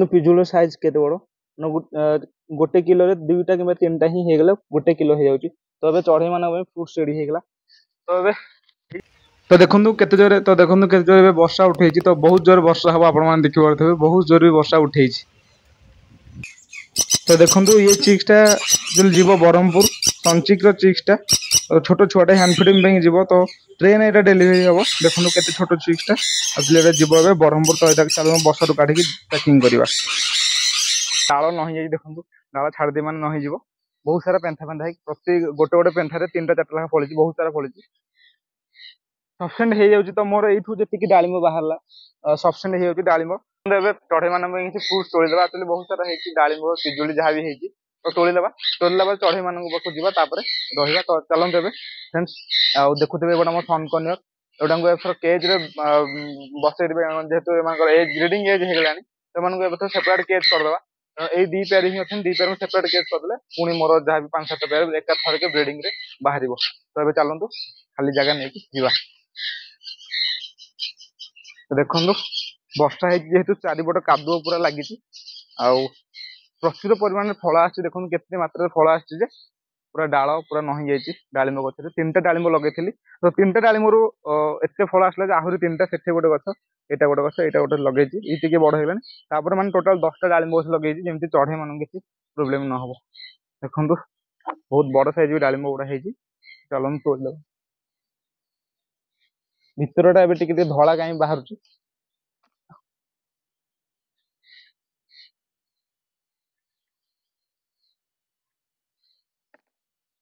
पिजुल size केते बड़ गोटे किलो रे दुईटा कि तीन टा ही हेगला गोटे किलो हो जाउची। तो ए चढ़ई मान फ्रूट रेडी हेगला। तो ए तो देखो केते जोरे तो देखो केते जोरे वर्षा उठे तो बहुत जोर वर्षा हम आप देखिए बहुत जोर वर्षा उठे। तो देखो ये चिक्सटा जो जीव ब्रह्मपुर संचिक्र चिक्सटा छोट छुआटे हैंड फिडिंग जीव तो ट्रेन यहाँ डेलीवरी हम देखो के छोट चिक्सटा आगे जीव ए ब्रह्मपुर। तो यहाँ चलो बसरू काढ़ पैकिंग करवा डाल नही देखो डाल छाड़ी मैंने नही बहुत सारा पेंथा पेंथा प्रति गोटे गोटे पेंथार तीन टा चार लाख फड़ी बहुत सारा फड़ी सफिसीयंट हो जाऊँगी। तो मोर यू जी डालिम बाहर सफिसीयंट हो डालिम चढ़ई मान फ्रूट तोड़देवा एक्चुअली बहुत सारा डालिम पिजुली जहाँ भी होती तो तोड़देवा तोड़ला चढ़ई मान पाखु जावा रहा। तो चलते ए फ्रेंड्स देखुए गोटे मोर सन कनियर एटा एथर केज बसई जेहेतु एज ब्रिडिंग एज होगा सेपरेट केज करदे यही दी पेयर ही अच्छे दी पेयर सेपरेट केज करदे पुणी मोर जहाँ भी 5-7 पेयर एक थरक ब्रिडिंग बाहर। तो ये चलतु खाली जगह नहीं जीवा। देखो वर्षा जेहेतु चारिपट कादुଅ पूरा लगी प्रचुर परिमाण फल आस देखो केते मात्रा फल आस पूरा डाल पूरा नही जाइए डालिम गच तीन टा डालिम लगे तो तीन टा डालिम एत फल आसला आहरी तीन टा से गोटे गछ यहाँ गोटे गछ यहाँ गोटे लगे ये बड़ होगा मैंने टोटाल 10टा डालिम गछ लगे जमी चढ़ई मान किसी प्रोब्लेम न हो। देखो बहुत बड़ साइज भी डालिम गुड़ा है चलो तोड़ भितरटा ए टे धला कहीं बाहर।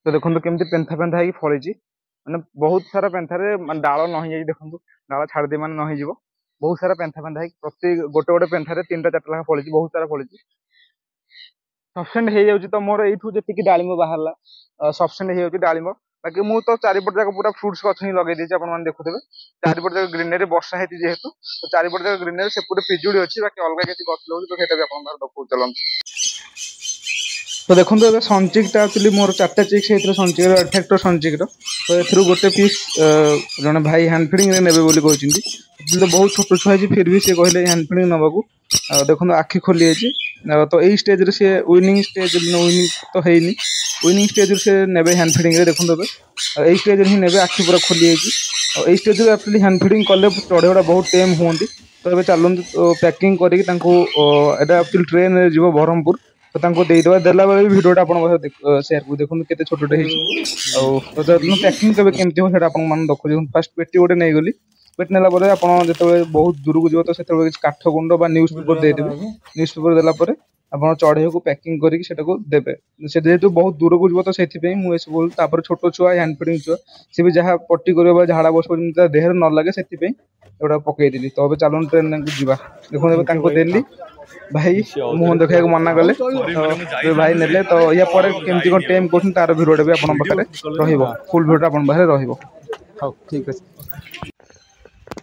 तो देखो केमती पेंथा पेंथा है फड़ी मैंने बहुत सारा पेंथार डाल नही जाइए देखो डाल छाड़ी मैंने नही बहुत सारा पेंथा पेंथा है प्रति गोटे गोटे पेंथार तीन टा चार लाख फड़ी बहुत सारा फड़ी सफिसीयंट हो जाऊँगी। तो मोर यू जी डालिम बाहर सफिसीयंट हो डालिम बाकी मुझे तो चारिपट जाक पूरा फ्रुट्स गछ ही लगे आपने देखुए चारिपट जाक ग्रीनरी वर्षा है जेहेतु तो चारिपट जाक ग्रीनरी सेपटे पिजुड़ी अच्छी बाकी अलग किसी गछ लगे तो ସେଇଟା भी आप देखो चलते। तो देखो ये सनचिक्टा एक्चुअली मोर 4टा चिक्स होते सनचिक्र एफेक्टर सनचिक्र तो ए गोटे पीस जड़े भाई हैंड फिडिंग ने तो बहुत छोट छुआ फिर भी सी कहले हैंड फिडिंग नवाक देखो आखि खोली जाइए तो यही स्टेज सी विनिंग स्टेज विनिंग तो है विनिंग स्टेज से ने हैंड फिडिंग देखो यही स्टेज ही ने आखि पूरा खोली जाइए यही स्टेज एक्चुअली हैंड फिडिंग कले चढ़े गुड़ा बहुत टेम हमें। तो ये चलते पैकिंग करके एक्चुअली ट्रेन जीव ब्रह्मपुर तो देदेवा देला बेले भिडियोटा आप सेयार को देखो केते छोटे तो पैकिंग केमती हो देखो फास्ट पेटी गोटे नहीं गली पेट नेला जो बहुत दूर को जीव तो से काठ गुंड न्यूज पेपर देदेवे न्यूज पेपर देला आप चढ़े को पैकिंग करके देवे से जेहेतु बहुत दूर को जीव तो से मुझे छोट छुआ हैंड फिडिंग छुआ सी भी जहाँ पट्टी कर झाड़ा बस देह न लगे से पकईदेली। तो अब चलो ट्रेन को देखो देली भाई मुह देखा मना कले तो भाई ने तो या केमती कौन टेम कर तार भिडियोटा भी आप फुल भिडियो आप ठीक अच्छे।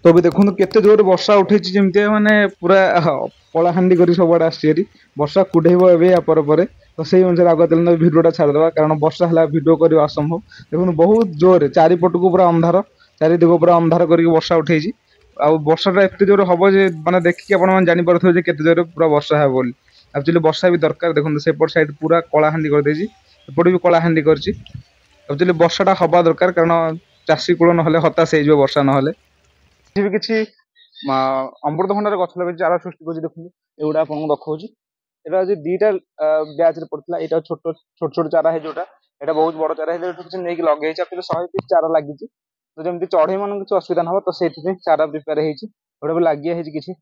तो भी देखो केते जोर वर्षा उठे जमी माने पूरा कलाहांडी कर सब आड़े आसी वर्षा कुडेब ए तो से अनुसार आगे चलते भिडियोटा छाड़देवा कारण वर्षा है भिडियो करवा असंभव। देखो बहुत जोर चारिपट को पूरा अंधार चारि दिग पूरा अंधार करके वर्षा उठे वर्षाटा एत जोर हम मैंने देखिए आपने केते जोर पूरा वर्षा है बोली एक्चुअली वर्षा भी दरकार। देखो सेपट साइड पूरा कलाहांडी कर एपट भी कलाहांडी कर एक्चुअली वर्षाटा हवा दरकार कारण चाषी कूल ना हताश हो वर्षा ना भी किसी अमृतभंडार गछ लगे चारा सृष्टि कर देखो एगुड़ा आपको देखा यहाँ दीटा ब्याच पड़ता यहाँ छोट छोट छोट चारा है जोटा यहाँ बहुत बड़ चारा है किसी नहीं लगे 100 पीस चारा लगी तो जमी चढ़ई मान किसी असुविधा ना तो से चारा प्रिपेयर होटा भी लगे किसी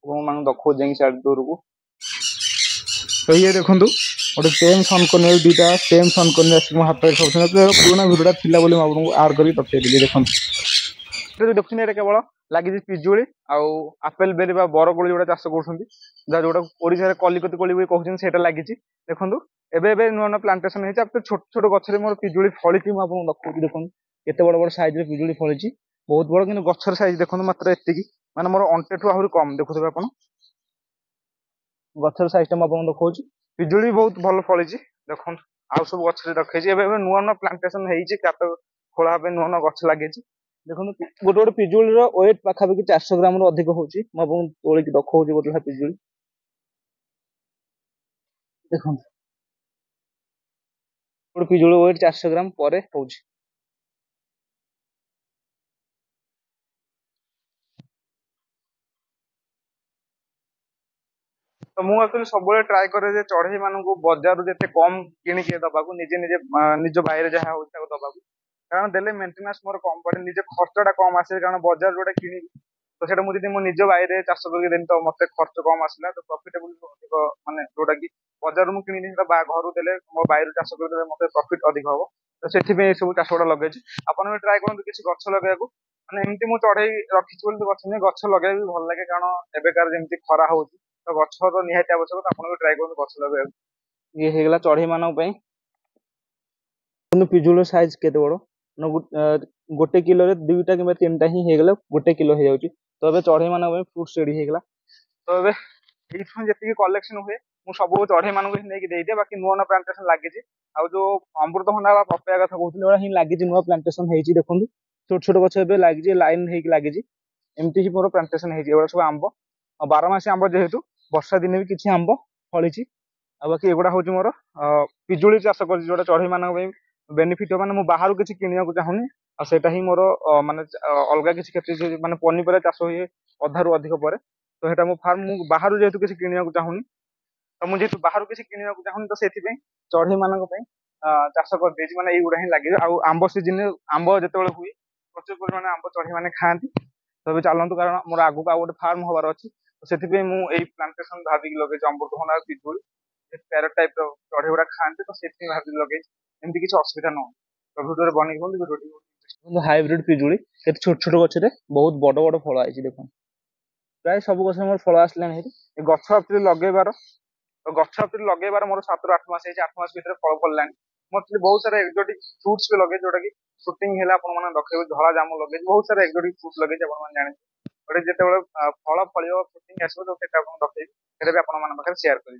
देखो जाए दूर को। तो ये देखो गोटे टेम सन कर दुटा टेम सन कर हाथ पुराना भिडियोटा थी आपको आड कर पठेदी देखो देखुन केवल लगी पिजुली आपेल बेरी बरकोली जोड़ा चाष कर जोटा ओडिशा कलिकती कोली भी कहते हैं लगी देखो एवं नुआ नुआ प्लांटेसन है छोट छोट गचर मोर पिजुली फली मुझे देखा देखो केते बड़ बड़ साइज पिजुली फली बहुत बड़ कि गचर साइज देखो मात्र एति माने मोर अंटेठू आहरी कम देखुए आप गचर साइजटा मुझे देखा पिजुली भी बहुत भल फली देखो आउ सब गचर रखे नुआ नुआ प्लांटेसन हो खोला नुआ नुआ गच लगे देखो गोटे गोटे पिजुली वेट पाखापाखि 400 ग्राम अधिक होची तोड़ देखा गोटे पिजुली ଦେଖନ୍ତୁ ଗୋଟେ ପିଜୁଳି ୱେଟ୍ 400 ଗ୍ରାମ ପରେ ହଉଛି। ତ ମୁଁ ଆକ୍ଚୁଆଲି ସବୁବେଳେ ଟ୍ରାଏ କରେ ଯେ ଚଢେଇ ମାନଙ୍କୁ ବଜାରରୁ ଯେତେ କମ କିଣିକି ଦବାକୁ, ନିଜେ ନିଜେ ନିଜ ବାଇରେ ଯାହା ହଉଛି ତାକୁ ଦବାକୁ। କାରଣ ଦେଲେ ମେଣ୍ଟେନାନ୍ସ ମୋର କମ ପଡେ, ନିଜ ଖର୍ଚ୍ଚଟା କମ ଆସେ। କାରଣ ବଜାର ଯୋଉଟା କିଣିବି ତ ସେଇଟା ମୁଁ ଯଦି ମୋ ନିଜ ବାଇରେ ଚାଷ କରିକି ଦେବି ତ ମତେ ଖର୍ଚ୍ଚ କମ ଆସିଲା, ତ ପ୍ରଫିଟେବୁଲ ଅଧିକ, ମାନେ ଯୋଉଟା କି ବଜାରରୁ ମୁଁ କିଣିନି ସେଟା ଘରୁ ଦେଲେ ମୋ ବାଇରୁ ଚାଷ କରିଦେଲେ ମତେ ପ୍ରଫିଟ ଅଧିକ ହବ। ତ ସେଥିପାଇଁ ଏସବୁ ଚାଷ ଗୁଡା ଲଗେଇଛି। ଆପଣ ବି ଟ୍ରାଏ କରନ୍ତୁ କିଛି ଗଛ ଲଗେଇବାକୁ। ମାନେ ଏମିତି ମୁଁ ଚଢେଇ ରଖିଛି ବୋଲି ଗଛ ନୁହେଁ, ଗଛ ଲଗେଇବା ବି ଭଲ ଲାଗେ। କାରଣ ଏବେକାର ଯେମିତି ଖରା ହଉଛି ତ ଗଛ ତ ନିହାତି ଆବଶ୍ୟକ। ତ ଆପଣ ବି ଟ୍ରାଏ କରନ୍ତୁ ଗଛ ଲଗେଇବାକୁ। ଇଏ ହେଇଗଲା ଚଢେଇ ମାନଙ୍କ ପାଇଁ। କିନ୍ତୁ ପିଜୁଳିର ସାଇଜ କେତେ ବଡ, ଗୋଟେ କିଲୋରେ 2ଟା କିମ୍ବା 3ଟା ହିଁ ହେଇଗଲେ 1 କିଲୋ ହେଇଯାଉଛି। ତ ଏବେ ଚଢେଇ ମାନଙ୍କ ପାଇଁ ଫ୍ରୁଟ ରେଡି ହେଇଗଲା। ତ ଏବେ ଏଇଠୁ ଯେତିକି କଲେକ୍ସନ ହୁଏ ମୁଁ ସବୁ ଚଢେଇ ମାନଙ୍କୁ ହିଁ ନେଇକି ଦେଇଦିଏ। ବାକି ନୂଆ ନୂଆ ପ୍ଲାଣ୍ଟେସନ ଲାଗିଛି। ଆଉ ଯୋଉ ଅମୃତଭଣ୍ଡା ବା ପପେୟା କଥା କହୁଥିଲି ଏଗୁଡା ହିଁ ଲାଗିଛି, ନୂଆ ପ୍ଲାଣ୍ଟେସନ ହେଇଛି। ଦେଖନ୍ତୁ ଛୋଟ ଛୋଟ ଗଛ ଏବେ ଲାଗିଛି, ଲାଇନ ହେଇକି ଲାଗିଛି। ଏମିତି ହିଁ ମୋର ପ୍ଲାଣ୍ଟେସନ ହେଇଛି। ଏଗୁଡା ସବୁ ଆମ୍ବ, ଆଉ 12 ମାସି ଆମ୍ବ, ଯେହେତୁ ବର୍ଷା ଦିନେ ବି କିଛି ଆମ୍ବ ଫଳିଛି। ଆଉ ବାକି ଏଗୁଡା ହଉଛି ମୋର ପିଜୁଳି ଚାଷ କରିଛି, ଯୋଉଟା ଚଢେଇ ମାନଙ୍କ ପାଇଁ ବେନିଫିଟ। ମାନେ ମୁଁ ବାହାରୁ କିଛି କିଣିବାକୁ ଚାହୁଁନି, ଆଉ ସେଇଟା ହିଁ ମୋର ମାନେ ଅଲଗା କିଛି କ୍ଷେତ୍ରରେ ମାନେ ପନିପରିବା ଚାଷ ହୁଏ ଅଧାରୁ ଅଧିକ ପରେ। ତ ସେଇଟା ମୋ ଫାର୍ମ, ମୁଁ ବାହାରୁ ଯେହେତୁ କିଛି କିଣିବାକୁ ଚାହୁଁନି, ତ ମୁଁ ଯେହେତୁ ବାହାରୁ କିଛି କିଣିବାକୁ ଚାହୁଁନି ତ ସେଥିପାଇଁ ଚଢେଇ ମାନଙ୍କ ପାଇଁ ଚାଷ କରିଦେଇଛି। ମାନେ ଏଇଗୁଡା ହିଁ ଲାଗିବ। ଆଉ ଆମ୍ବ ସିଜନରେ ଆମ୍ବ ଯେତେବେଳେ ହୁଏ ପ୍ରଚୁର ପରିମାଣରେ ଆମ୍ବ ଚଢେଇ ମାନେ ଖାଆନ୍ତି। ତ ଏବେ ଚାଲନ୍ତୁ, କାରଣ ମୋର ଆଗକୁ ଆଉ ଗୋଟେ ଫାର୍ମ ହବାର ଅଛି। ତ ସେଥିପାଇଁ ମୁଁ ଏଇ ପ୍ଲାଣ୍ଟେସନ ଭାବିକି ଲଗେଇଛି ଅମୃତଭଣ୍ଡା ଆଉ ପିଜୁଳି। ପ୍ୟାରଟ ଟାଇପ ର ଚଢେଇ ଗୁଡା ଖାଆନ୍ତି, ତ ସେଥିପାଇଁ ଭାବିକି ଲଗେଇଛି। ଏମିତି କିଛି ଅସୁବିଧା ନ ହଉ। ତ ଭିଡିଓରେ ବନେଇକି ହାଇବ୍ରିଡ ପିଜୁଳି କେତେ ଛୋଟ ଛୋଟ ଗଛରେ ବହୁତ ବଡ ବଡ ଫଳ ଆଇଛି। ଦେଖନ୍ତୁ ପ୍ରାୟ ସବୁ ଗଛରେ ମୋର ଫଳ ଆସିଲାଣି। ହେରି ଏ ଗଛ ଆକ୍ଚୁଆଲି ଲଗେଇବାର, ଗଛ ଆକ୍ଚୁଆଲି ଲଗେଇବାର ମୋର 7ରୁ 8 ମାସ ହେଇଛି। 8 ମାସ ଭିତରେ ଫଳ ଫଳିଲାଣି। ମୁଁ ଆକ୍ଚୁଆଲି ବହୁତ ସାରା ଏକ୍ସୋଟିକ ଫ୍ରୁଟ୍ସ ବି ଲଗେଇଛି, ଯୋଉଟା କି ସୁଟିଂ ହେଲେ ଆପଣ ମାନେ ରଖେଇବେ। ଧଳା ଜାମୁ ଲଗେଇଛି, ବହୁତ ସାରା ଏକ୍ସୋଟିକ ଫ୍ରୁଟ୍ସ ଲଗେଇଛି। ଆପଣ ମାନେ ଜାଣିଛନ୍ତି ଗୋଟେ ଯେତେବେଳେ ଫଳ ଫଳିବ, ସୁଟିଂ ଆସିବ, ତ ସେଟା ଆପଣ ରଖେଇବି, ସେଟା ବି ଆପଣମାନଙ୍କ ପାଖରେ ସେୟାର କରିବି।